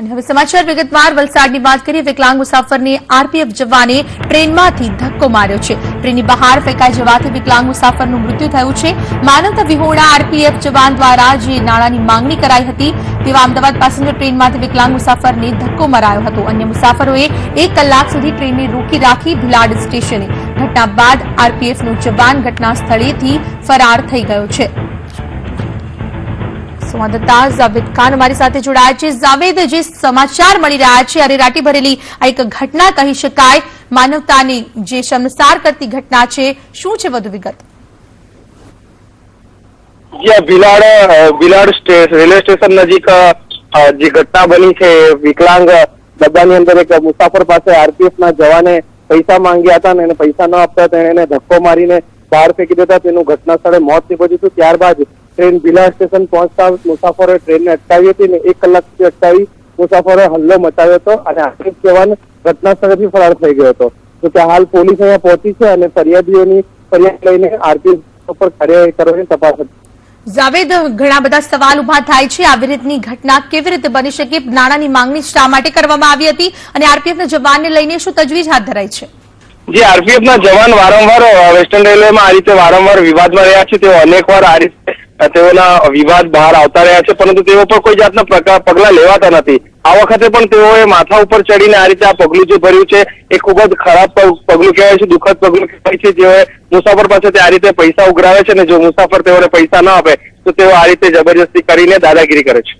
અને હવે સમાચાર વિગતવાર વલસાડની વાત કરીએ। વિકલાંગ મુસાફરને આરપીએફ જવાને ટ્રેનમાંથી ધક્કો માર્યો છે। ટ્રેનની બહાર ફેંકાઈ જવાથી વિકલાંગ મુસાફરનું મૃત્યુ થયું છે। માનવતા વિહોણા આરપીએફ જવાન દ્વારા જે નાણાંની માંગણી કરાઈ હતી તેવા અમદાવાદ પેસેન્જર ટ્રેનમાંથી વિકલાંગ મુસાફરને ધક્કો મરાયો હતો। અન્ય મુસાફરોએ 1 કલાક સુધી ટ્રેનને રોકી રાખી ભિલાડ સ્ટેશને। ઘટના બાદ આરપીએફનો જવાન ઘટના સ્થળેથી ફરાર થઈ ગયો છે। સંવાદદાતા જાવેદ ખાન અમારી સાથે જોડાયા છે। જાવેદ, જે સમાચાર મળી રહ્યા છે અરેરાટી ભરેલી આ એક ઘટના કહી શકાય, માનવતાની જે શર્મસાર કરતી ઘટના છે, શું છે વધુ વિગત? ભિલાડ રેલવે સ્ટેશન નજીક જે ઘટના બની છે, વિકલાંગ ડબ્બાની અંદર એક મુસાફર પાસે આરપીએફના જવાને પૈસા માંગ્યા હતા અને પૈસા ન આપતા તેણે એને ધક્કો મારીને બહાર ફેંકી દેતા તેનું ઘટના સ્થળે મોત નીપજ્યું હતું। ત્યારબાદ ટ્રેન ભિલાડ સ્ટેશન પહોંચતા મુસાફરોએ ટ્રેનને અટકાવી હતી અને 1 કલાક સુધી અટકાવી મુસાફરોએ હલ્લો મચાવ્યો હતો અને આરપીએફ જવાન ઘટના સ્થળેથી ફરાર થઈ ગયો હતો। તો ત્યાં હાલ પોલીસ અહીંયા પહોંચી છે અને ફરિયાદીઓની ફરિયાદ લઈને આરપીએફ પર કાર્યવાહી કરવાની તપાસ હતી। જાવેદ, ઘણા બધા સવાલ ઉભા થાય છે, આવી રીતની ઘટના કેવી રીતે બની શકે? નાણાંની માંગણી શા માટે કરવામાં આવી હતી અને આરપીએફના જવાનને લઈને શું તજવીજ હાથ ધરાઈ છે? જે આરપીએફના જવાન વારંવાર વેસ્ટર્ન રેલવેમાં આ રીતે વારંવાર વિવાદમાં રહ્યા છે। તેઓ અનેકવાર આ રીતે તેઓના વિવાદ બહાર આવતા રહ્યા છે, પરંતુ તેઓ પર કોઈ જાતના પગલા લેવાતા નથી। આ વખતે પણ તેઓએ માથા ઉપર ચડીને આ રીતે આ પગલું જે ભર્યું છે એ ખૂબ જ ખરાબ પગલું કહેવાય છે, દુઃખદ પગલું કહેવાય છે। જેઓએ મુસાફર પાસેથી આ રીતે પૈસા ઉઘરાવે છે અને જો મુસાફર તેઓને પૈસા ન આપે તો તેઓ આ રીતે જબરજસ્તી કરીને દાદાગીરી કરે છે।